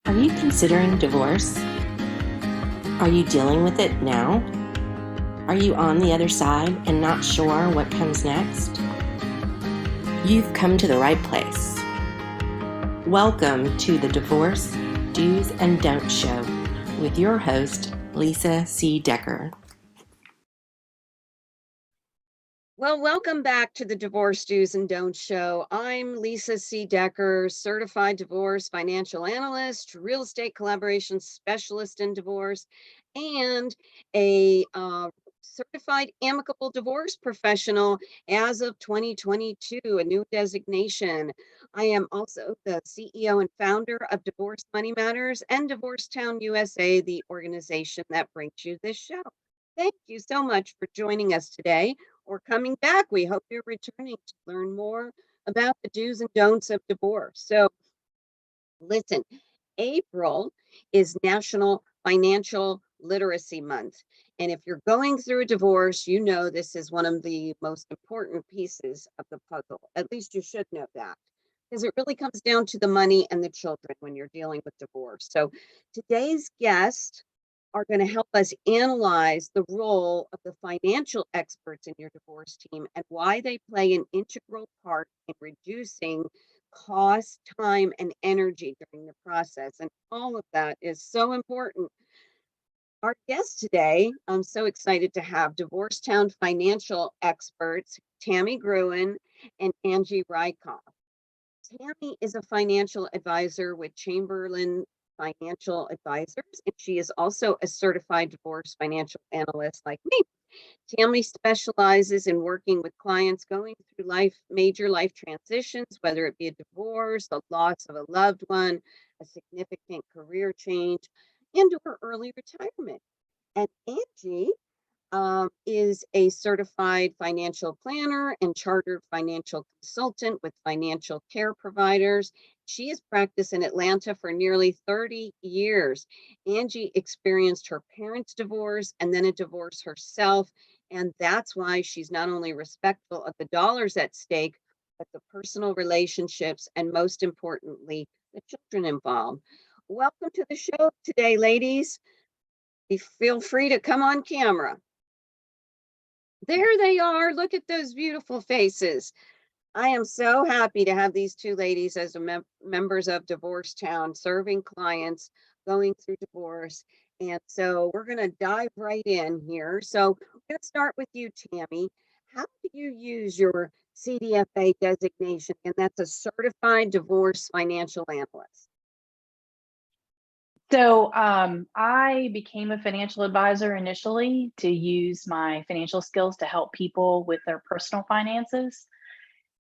Are you considering divorce? Are you dealing with it now? Are you on the other side and not sure what comes next? You've come to the right place. Welcome to the Divorce Do's and Don'ts Show with your host, Lisa C. Decker. Well, welcome back to the Divorce Do's and Don'ts Show. I'm Lisa C. Decker, certified divorce financial analyst, real estate collaboration specialist in divorce, and a certified amicable divorce professional as of 2022, a new designation. I am also the CEO and founder of Divorce Money Matters and DivorceTown USA, the organization that brings you this show. Thank you so much for joining us today or coming back. We hope you're returning to learn more about the do's and don'ts of divorce. So listen, April is National Financial Literacy Month. And if you're going through a divorce, you know this is one of the most important pieces of the puzzle. At least you should know that, because it really comes down to the money and the children when you're dealing with divorce. So today's guest are going to help us analyze the role of the financial experts in your divorce team and why they play an integral part in reducing cost, time, and energy during the process. And all of that is so important. Our guests today, I'm so excited to have DivorceTown financial experts, Tammy Gruen and Angela Rehkop. Tammy is a financial advisor with Chamberlain Financial Advisors, and she is also a certified divorce financial analyst like me. Tammy specializes in working with clients going through major life transitions, whether it be a divorce, the loss of a loved one, a significant career change, and or early retirement. And Angie is a certified financial planner and chartered financial consultant with financial care providers. She has practiced in Atlanta for nearly 30 years. Angie experienced her parents' divorce and then a divorce herself. And that's why she's not only respectful of the dollars at stake, but the personal relationships and most importantly, the children involved. Welcome to the show today, ladies. Feel free to come on camera. There they are. Look at those beautiful faces. I am so happy to have these two ladies as members of DivorceTown serving clients going through divorce. And so we're going to dive right in here. So we're going to start with you, Tammy. How do you use your CDFA designation? And that's a certified divorce financial analyst. So I became a financial advisor initially to use my financial skills to help people with their personal finances.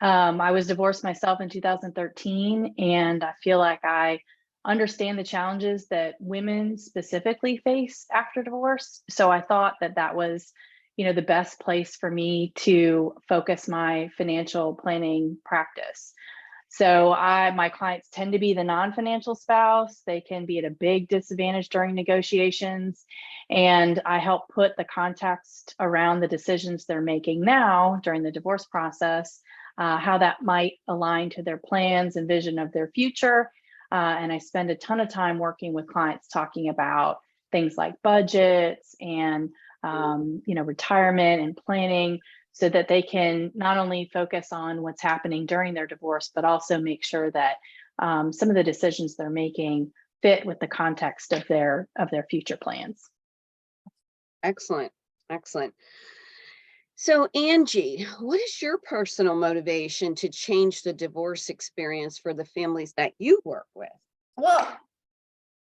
I was divorced myself in 2013, and I feel like I understand the challenges that women specifically face after divorce. So I thought that that was, the best place for me to focus my financial planning practice. So my clients tend to be the non-financial spouse. They can be at a big disadvantage during negotiations. And I help put the context around the decisions they're making now during the divorce process, how that might align to their plans and vision of their future. And I spend a ton of time working with clients talking about things like budgets and retirement and planning, so that they can not only focus on what's happening during their divorce, but also make sure that some of the decisions they're making fit with the context of their future plans. Excellent. Excellent. So Angie, what is your personal motivation to change the divorce experience for the families that you work with? Well,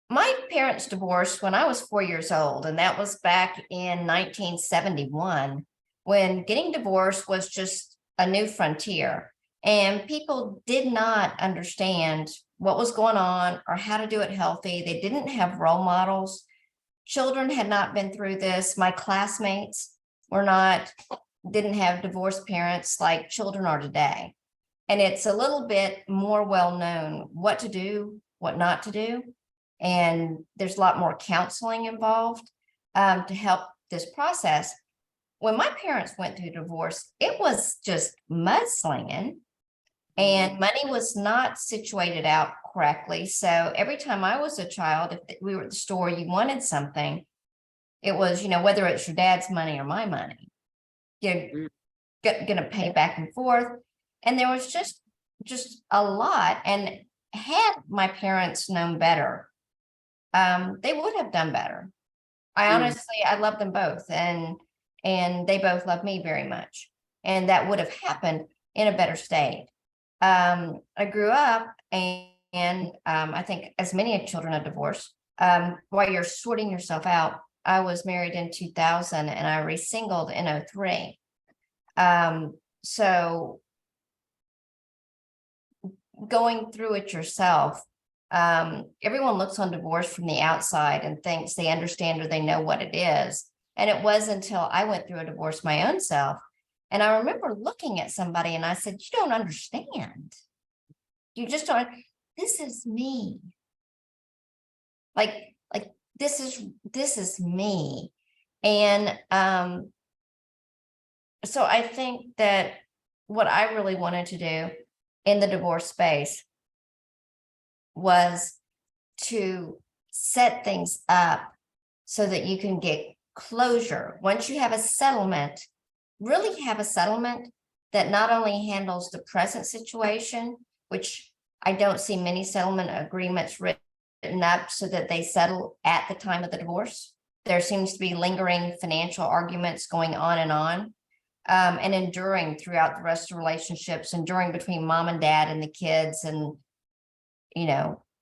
my parents divorced when I was 4 years old, and that was back in 1971. When getting divorced was just a new frontier, and people did not understand what was going on or how to do it healthy. They didn't have role models. Children had not been through this. My classmates didn't have divorced parents like children are today. And it's a little bit more well known what to do, what not to do. And there's a lot more counseling involved to help this process. When my parents went through divorce, it was just mudslinging. And money was not situated out correctly. So every time I was a child, if we were at the store, you wanted something, it was, whether it's your dad's money or my money, you're going to pay back and forth. And there was just a lot. And had my parents known better, they would have done better. I love them both, and they both love me very much. And that would have happened in a better state. I grew up, and I think as many children of divorce, while you're sorting yourself out, I was married in 2000 and I re-singled in 2003. So going through it yourself, everyone looks on divorce from the outside and thinks they understand or they know what it is. And it wasn't until I went through a divorce my own self. And I remember looking at somebody and I said, you don't understand. You just don't. This is me. Like this is me. And so I think that what I really wanted to do in the divorce space was to set things up so that you can get closure. Once you have a settlement, really have a settlement that not only handles the present situation, which I don't see many settlement agreements written up so that they settle at the time of the divorce. There seems to be lingering financial arguments going on, and enduring throughout the rest of the relationships, enduring between mom and dad and the kids, and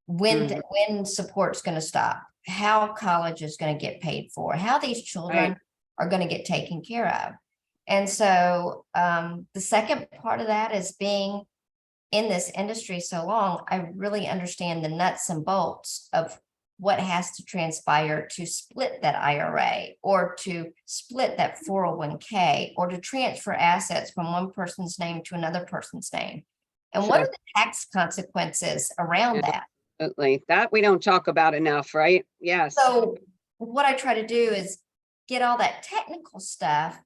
when support's going to stop, how college is going to get paid for, how these children are going to get taken care of. And so the second part of that is being in this industry so long, I really understand the nuts and bolts of what has to transpire to split that IRA, or to split that 401k, or to transfer assets from one person's name to another person's name. And what are the tax consequences around that? Absolutely. That we don't talk about enough, right? Yes. So what I try to do is get all that technical stuff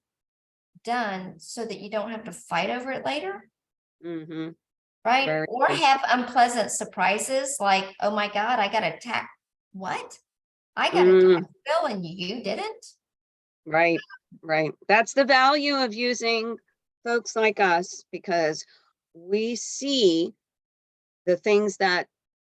done so that you don't have to fight over it later. Mm-hmm. Right. Very Or good. have unpleasant surprises like, oh my God, I got a tax. What? I got a tax bill and you didn't? Right. That's the value of using folks like us, because we see the things that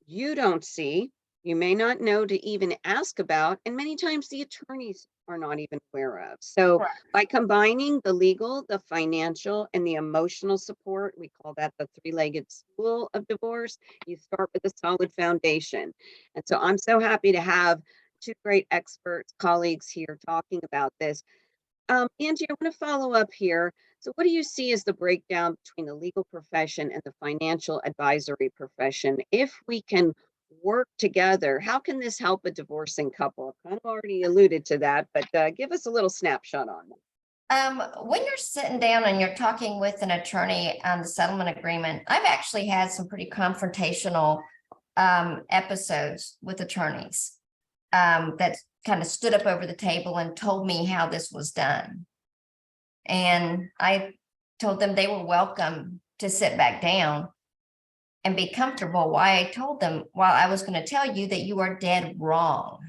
you don't see, you may not know to even ask about, and many times the attorneys are not even aware of. So Correct. by combining the legal, the financial, and the emotional support, we call that the three-legged stool of divorce, you start with a solid foundation. And so I'm so happy to have two great experts, colleagues here talking about this. Angie, I want to follow up here. So what do you see as the breakdown between the legal profession and the financial advisory profession? If we can work together, how can this help a divorcing couple? I've kind of already alluded to that, but give us a little snapshot on that. When you're sitting down and you're talking with an attorney on the settlement agreement, I've actually had some pretty confrontational episodes with attorneys that kind of stood up over the table and told me how this was done. And I told them they were welcome to sit back down and be comfortable. Why I told them, while I was going to tell you that you are dead wrong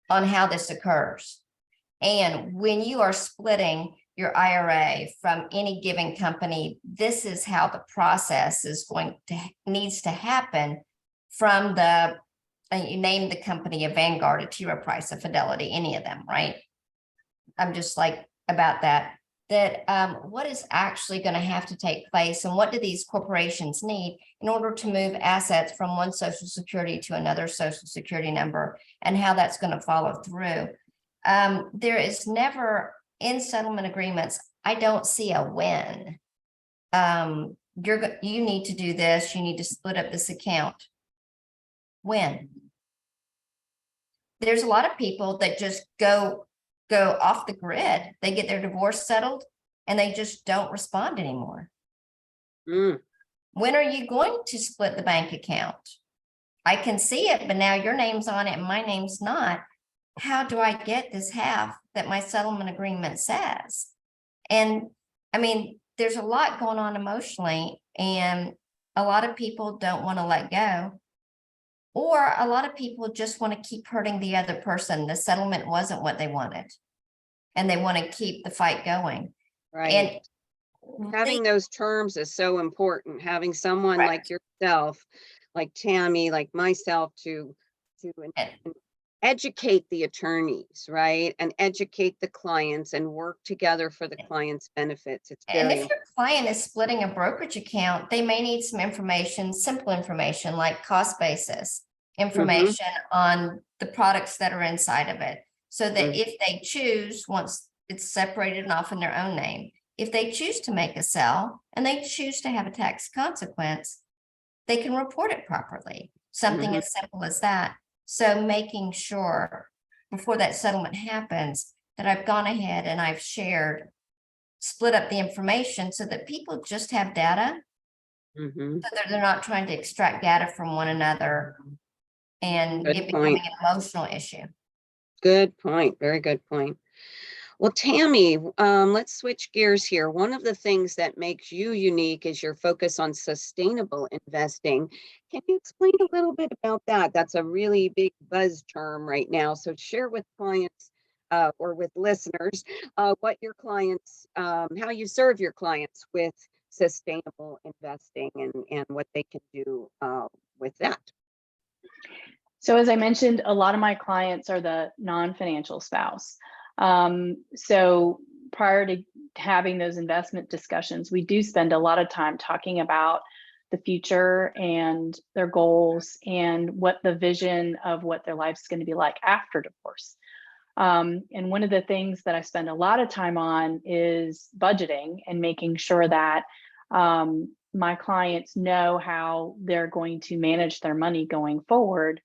on how this occurs. And when you are splitting your IRA from any given company, this is how the process is needs to happen from the, you name the company, a Vanguard, a T. Rowe Price, a Fidelity, any of them, right? I'm just like about that what is actually going to have to take place, and what do these corporations need in order to move assets from one Social Security to another Social Security number, and how that's going to follow through. There is never, in settlement agreements, I don't see a win. You need to do this, you need to split up this account. When? There's a lot of people that just go off the grid. They get their divorce settled and they just don't respond anymore. When are you going to split the bank account? I can see it, but now your name's on it and my name's not. How do I get this half that my settlement agreement says? And I mean, there's a lot going on emotionally, and a lot of people don't want to let go, or a lot of people just want to keep hurting the other person. The settlement wasn't what they wanted, and they want to keep the fight going. Right. And Having those terms is so important. Having someone like Correct. yourself, like Tammy, like myself, to educate the attorneys, right? And educate the clients and work together for the client's benefits. It's And very if your client is splitting a brokerage account, they may need some information, simple information like cost basis, information on the products that are inside of it. So that if they choose, once it's separated and off in their own name, if they choose to make a sell and they choose to have a tax consequence, they can report it properly. Something as simple as that. So making sure before that settlement happens that I've gone ahead and I've split up the information so that people just have data, so that they're not trying to extract data from one another and Good it becoming point. an emotional issue. Good point. Very good point. Well, Tammy, let's switch gears here. One of the things that makes you unique is your focus on sustainable investing. Can you explain a little bit about that? That's a really big buzz term right now. So share with clients or with listeners what your clients, how you serve your clients with sustainable investing and what they can do with that. So as I mentioned, a lot of my clients are the non-financial spouse. So prior to having those investment discussions, we do spend a lot of time talking about the future and their goals and what the vision of what their life's going to be like after divorce. And one of the things that I spend a lot of time on is budgeting and making sure that my clients know how they're going to manage their money going forward.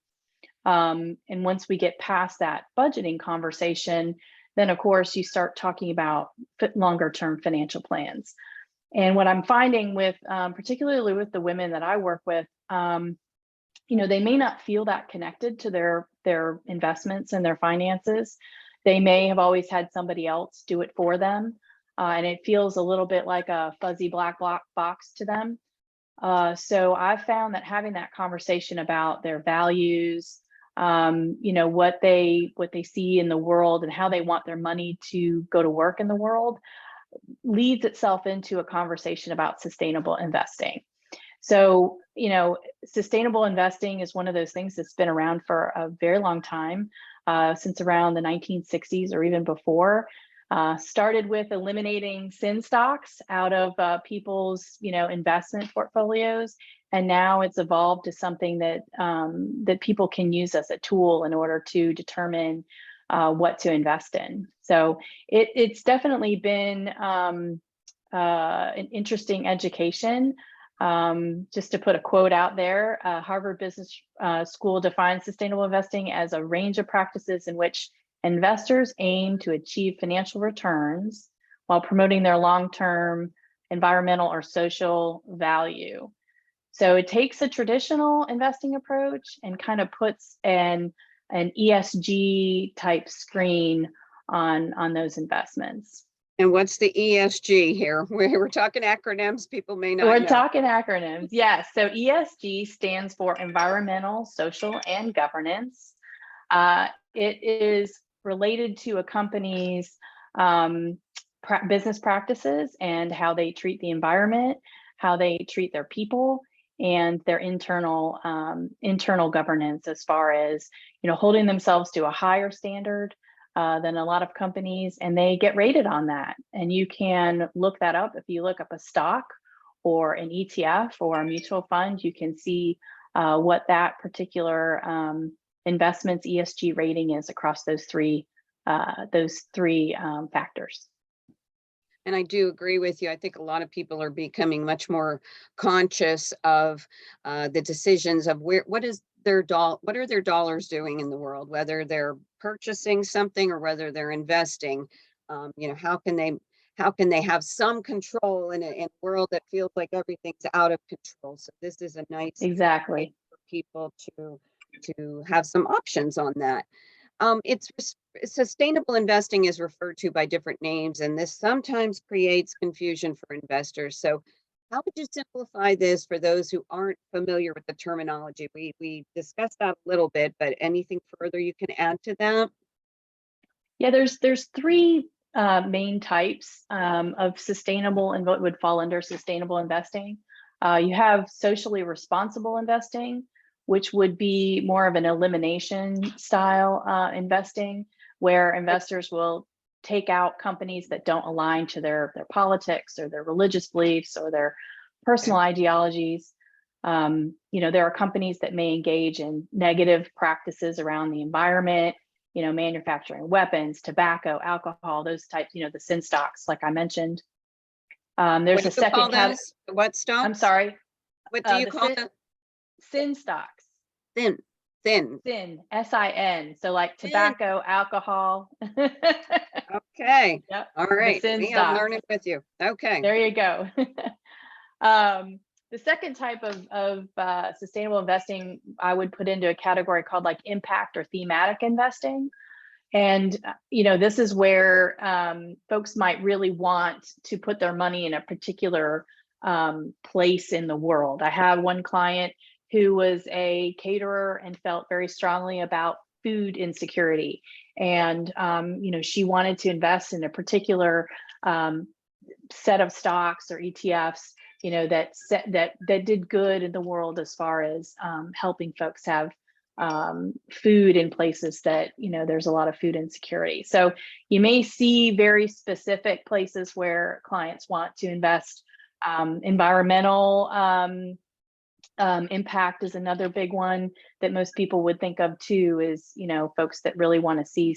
And once we get past that budgeting conversation, then of course you start talking about longer term financial plans. And what I'm finding with, particularly with the women that I work with, they may not feel that connected to their investments and their finances. They may have always had somebody else do it for them. And it feels a little bit like a fuzzy black box to them. So I've found that having that conversation about their values, what they see in the world and how they want their money to go to work in the world leads itself into a conversation about sustainable investing. So, sustainable investing is one of those things that's been around for a very long time, since around the 1960s or even before. Started with eliminating sin stocks out of people's, investment portfolios. And now it's evolved to something that that people can use as a tool in order to determine what to invest in. So it's definitely been an interesting education. Just to put a quote out there, Harvard Business School defines sustainable investing as a range of practices in which investors aim to achieve financial returns while promoting their long-term environmental or social value. So it takes a traditional investing approach and kind of puts an ESG type screen on those investments. And what's the ESG here? We're talking acronyms. People may not know. We're talking acronyms. Yes. So ESG stands for environmental, social, and governance. It is related to a company's business practices and how they treat the environment, how they treat their people, and their internal governance, as far as holding themselves to a higher standard than a lot of companies, and they get rated on that. And you can look that up. If you look up a stock or an ETF or a mutual fund, you can see what that particular investment's ESG rating is across those three factors. And I do agree with you. I think a lot of people are becoming much more conscious of the decisions of what are their dollars doing in the world, whether they're purchasing something or whether they're investing. How can they have some control in a world that feels like everything's out of control? So this is a nice Exactly for people to have some options on that. Sustainable investing is referred to by different names, and this sometimes creates confusion for investors. So How would you simplify this for those who aren't familiar with the terminology? We discussed that a little bit, but anything further you can add to that? Yeah, there's three main types of sustainable and what would fall under sustainable investing. You have socially responsible investing, which would be more of an elimination style investing, where investors will take out companies that don't align to their politics or their religious beliefs or their personal ideologies. There are companies that may engage in negative practices around the environment, manufacturing weapons, tobacco, alcohol, those types, the sin stocks, like I mentioned. There's What a do you call second category. those? What stocks? I'm sorry. What do you The call them? sin stocks. Thin. Sin, SIN. So like tobacco, alcohol. Okay. Yep. All right. sin I'm stocks. learning with you. Okay. There you go. The second type of sustainable investing I would put into a category called like impact or thematic investing. And, this is where folks might really want to put their money in a particular place in the world. I have one client who was a caterer and felt very strongly about food insecurity. And, she wanted to invest in a particular set of stocks or ETFs, that did good in the world as far as helping folks have food in places that, there's a lot of food insecurity. So you may see very specific places where clients want to invest. Environmental impact is another big one that most people would think of too, is, folks that really want to see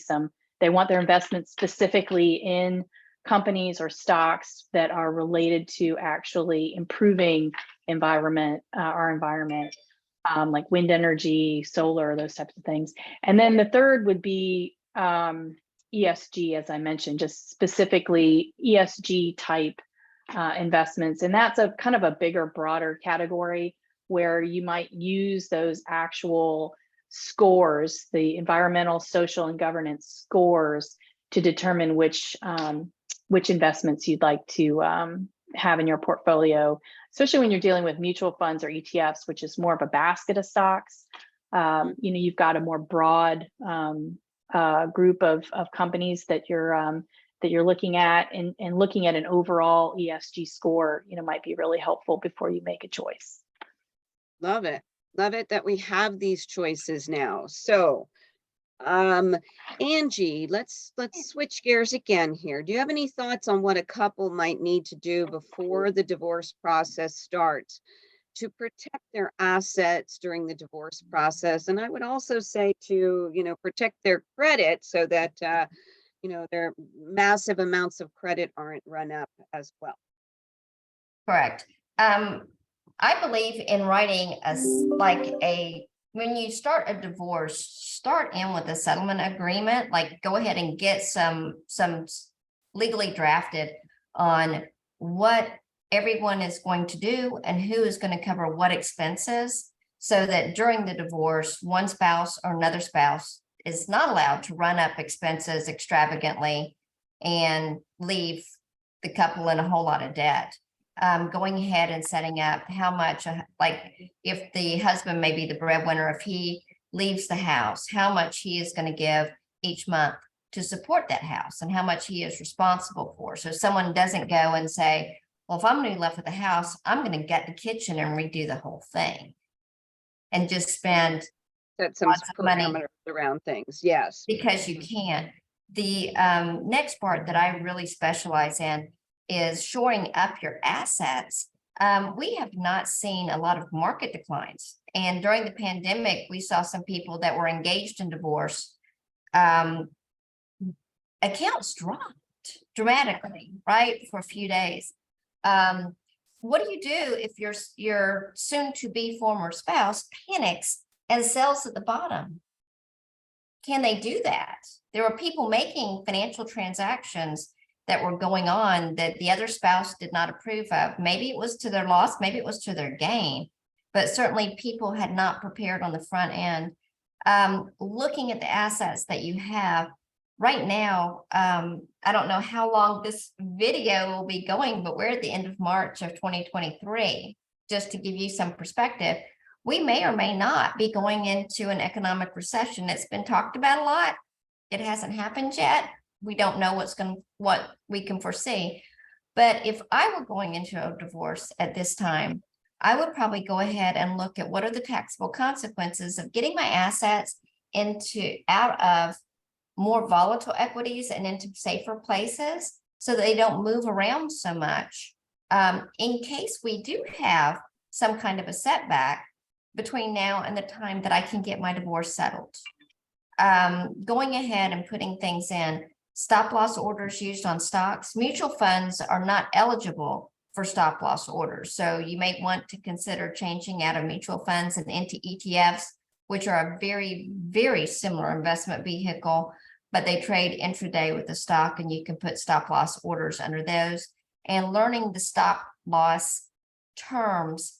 they want their investments specifically in companies or stocks that are related to actually improving our environment, like wind energy, solar, those types of things. And then the third would be ESG, as I mentioned, just specifically ESG type investments. And that's a kind of a bigger, broader category where you might use those actual scores, the environmental, social, and governance scores, to determine which investments you'd like to have in your portfolio, especially when you're dealing with mutual funds or ETFs, which is more of a basket of stocks. You've got a more broad group of companies that you're looking at, and looking at an overall ESG score, might be really helpful before you make a choice. Love it. Love it that we have these choices now. So, Angie, let's switch gears again here. Do you have any thoughts on what a couple might need to do before the divorce process starts to protect their assets during the divorce process? And I would also say to, protect their credit so that, their massive amounts of credit aren't run up as well. Correct. I believe in writing when you start a divorce, start in with a settlement agreement, like go ahead and get some legally drafted on what everyone is going to do and who is going to cover what expenses, so that during the divorce, one spouse or another spouse is not allowed to run up expenses extravagantly and leave the couple in a whole lot of debt. Going ahead and setting up how much, like if the husband may be the breadwinner, if he leaves the house, how much he is going to give each month to support that house and how much he is responsible for. So someone doesn't go and say, well, if I'm going to be left with the house, I'm going to get the kitchen and redo the whole thing and just spend some money around things. Yes. Because you can't. The next part that I really specialize in is shoring up your assets. We have not seen a lot of market declines. And during the pandemic, we saw some people that were engaged in divorce. Accounts dropped dramatically, right, for a few days. What do you do if your soon-to-be former spouse panics and sells at the bottom? Can they do that? There were people making financial transactions that were going on that the other spouse did not approve of. Maybe it was to their loss, maybe it was to their gain, but certainly people had not prepared on the front end. Looking at the assets that you have, right now, I don't know how long this video will be going, but we're at the end of March of 2023. Just to give you some perspective, we may or may not be going into an economic recession. It's been talked about a lot. It hasn't happened yet. We don't know what we can foresee. But if I were going into a divorce at this time, I would probably go ahead and look at what are the taxable consequences of getting my assets out of more volatile equities and into safer places so that they don't move around so much. In case we do have some kind of a setback between now and the time that I can get my divorce settled. Going ahead and putting things in stop loss orders used on stocks. Mutual funds are not eligible for stop loss orders. So you may want to consider changing out of mutual funds and into ETFs, which are a very, very similar investment vehicle, but they trade intraday with the stock, and you can put stop loss orders under those. And learning the stop loss terms.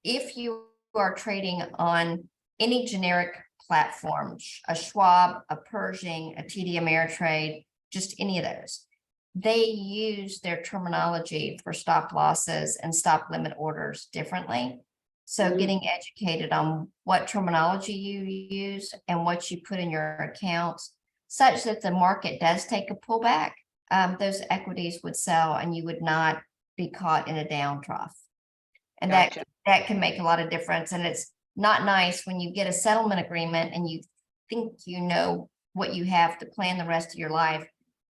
If you are trading on any generic platforms, a Schwab, a Pershing, a TD Ameritrade, just any of those, they use their terminology for stop losses and stop limit orders differently. So getting educated on what terminology you use and what you put in your accounts, such that the market does take a pullback, those equities would sell and you would not be caught in a down trough. And Gotcha. that can make a lot of difference. And it's not nice when you get a settlement agreement and you think you know what you have to plan the rest of your life.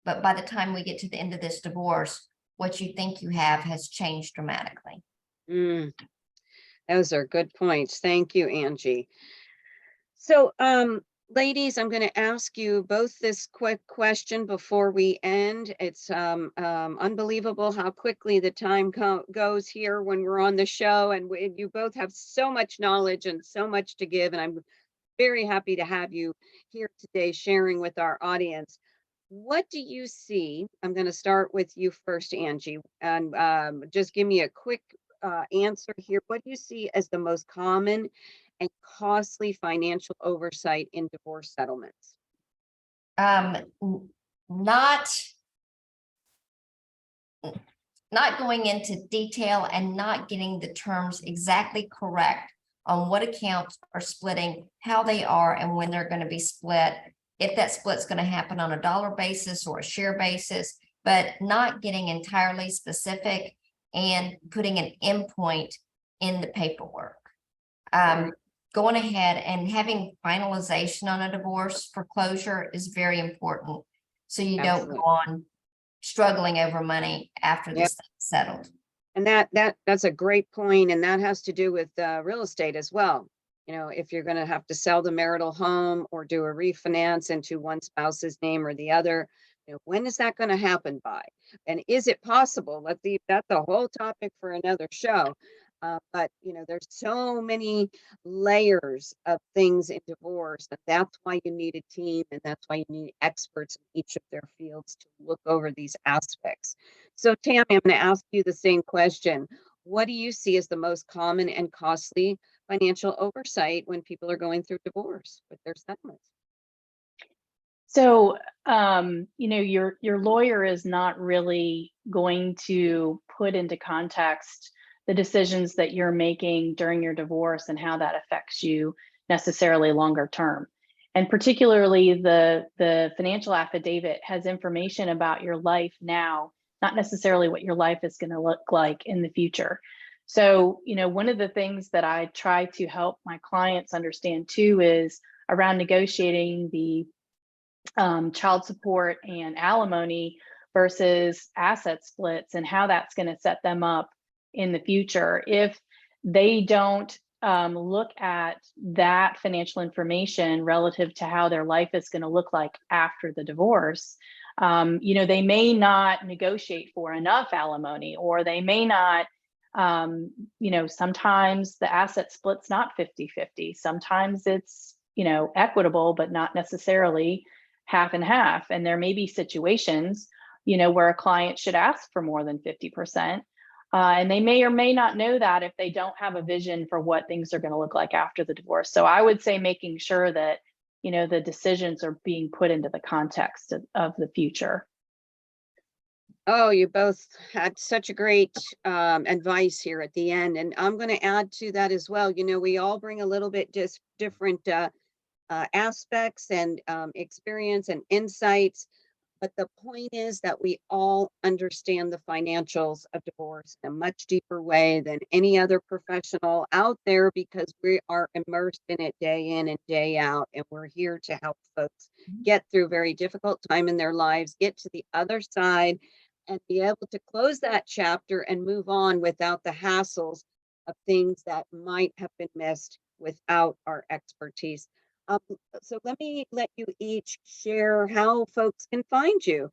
But by the time we get to the end of this divorce, what you think you have has changed dramatically. Those are good points. Thank you, Angie. So, ladies, I'm going to ask you both this quick question before we end. It's unbelievable how quickly the time goes here when we're on the show, and you both have so much knowledge and so much to give, and I'm very happy to have you here today sharing with our audience. What do you see? I'm going to start with you first, Angie, and just give me a quick answer here. What do you see as the most common and costly financial oversight in divorce settlements? Not going into detail and not getting the terms exactly correct on what accounts are splitting, how they are, and when they're going to be split, if that split's going to happen on a dollar basis or a share basis, but not getting entirely specific and putting an endpoint in the paperwork. Going ahead and having finalization on a divorce for closure is very important. So you don't go on struggling over money after this thing's settled. And that's a great point. And that has to do with real estate as well. You know, if you're going to have to sell the marital home or do a refinance into one spouse's name or the other, you know, when is that going to happen by? And is it possible? That's a whole topic for another show. But, you know, there's so many layers of things in divorce that's why you need a team, and that's why you need experts in each of their fields to look over these aspects. So, Tammy, I'm going to ask you the same question. What do you see as the most common and costly financial oversight when people are going through divorce with their settlements? So, you know, your lawyer is not really going to put into context the decisions that you're making during your divorce and how that affects you necessarily longer term. And particularly the financial affidavit has information about your life now, not necessarily what your life is going to look like in the future. So, you know, one of the things that I try to help my clients understand too is around negotiating the child support and alimony versus asset splits and how that's going to set them up in the future. If they don't look at that financial information relative to how their life is going to look like after the divorce, you know, they may not negotiate for enough alimony, or they may not, you know, sometimes the asset split's not 50-50. Sometimes it's, you know, equitable, but not necessarily half and half. And there may be situations, you know, where a client should ask for more than 50%. And they may or may not know that if they don't have a vision for what things are going to look like after the divorce. So I would say making sure that the decisions are being put into the context of the future. Oh, you both had such a great advice here at the end. And I'm going to add to that as well. We all bring a little bit different aspects and experience and insights. But the point is that we all understand the financials of divorce in a much deeper way than any other professional out there, because we are immersed in it day in and day out. And we're here to help folks get through a very difficult time in their lives, get to the other side, and be able to close that chapter and move on without the hassles of things that might have been missed without our expertise. So let me let you each share how folks can find you.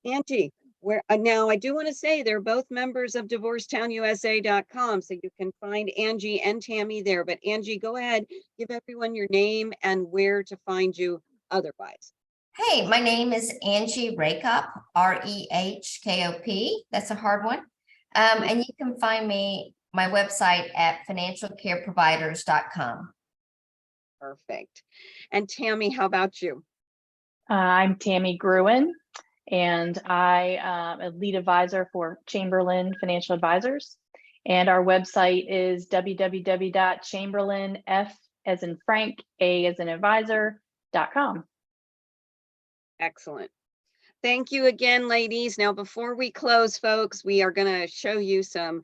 Angie, where now I do want to say they're both members of DivorceTownUSA.com, so you can find Angie and Tammy there. But Angie, go ahead, give everyone your name and where to find you otherwise. Hey, my name is Angie Rehkop, R-E-H-K-O-P. That's a hard one. And you can find my website at financialcareproviders.com. Perfect. And Tammy, how about you? I'm Tammy Gruen, and I am a lead advisor for Chamberlain Financial Advisors. And our website is www.chamberlain, F as in Frank, A as in advisor.com. Excellent. Thank you again, ladies. Now, before we close, folks, we are going to show you some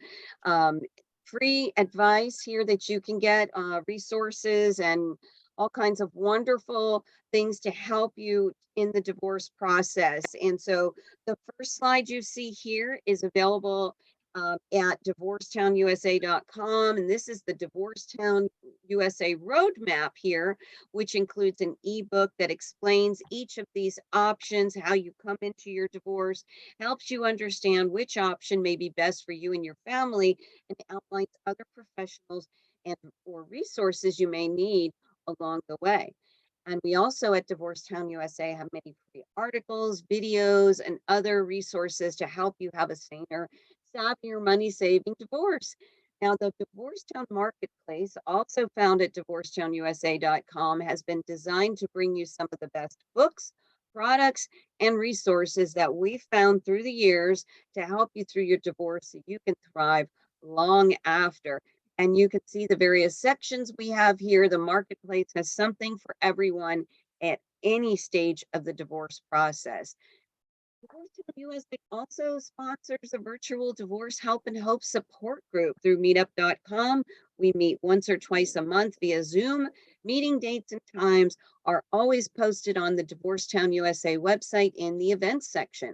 free advice here that you can get, resources and all kinds of wonderful things to help you in the divorce process. And so the first slide you see here is available at DivorceTownUSA.com. And this is the DivorceTown USA roadmap here, which includes an ebook that explains each of these options, how you come into your divorce, helps you understand which option may be best for you and your family, and outlines other professionals and or resources you may need along the way. And we also at DivorceTown USA have many free articles, videos, and other resources to help you have a saner, savvier, money-saving divorce. Now, the DivorceTown Marketplace, also found at DivorceTownUSA.com, has been designed to bring you some of the best books, products, and resources that we've found through the years to help you through your divorce so you can thrive long after. And you can see the various sections we have here. The marketplace has something for everyone at any stage of the divorce process. DivorceTown USA also sponsors a virtual divorce help and hope support group through meetup.com. We meet once or twice a month via Zoom. Meeting dates and times are always posted on the DivorceTown USA website in the events section.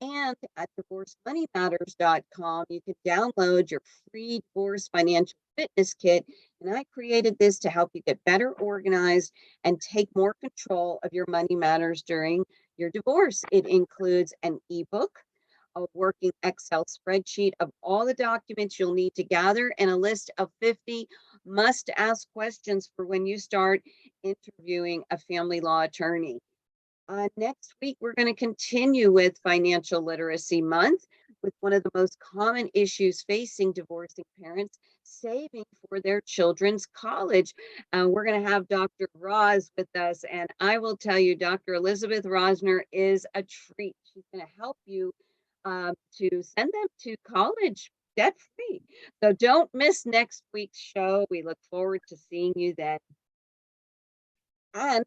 And at divorcemoneymatters.com, you can download your free divorce financial fitness kit. And I created this to help you get better organized and take more control of your money matters during your divorce. It includes an ebook, a working Excel spreadsheet of all the documents you'll need to gather, and a list of 50 must-ask questions for when you start interviewing a family law attorney. Next week, we're going to continue with Financial Literacy Month with one of the most common issues facing divorcing parents, saving for their children's college. We're going to have Dr. Roz with us, and I will tell you, Dr. Elizabeth Rosner is a treat. She's going to help you to send them to college debt-free. So don't miss next week's show. We look forward to seeing you then. And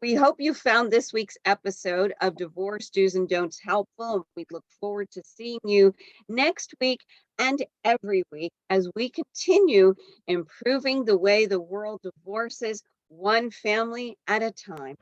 we hope you found this week's episode of Divorce Do's and Don'ts helpful. We look forward to seeing you next week and every week as we continue improving the way the world divorces one family at a time.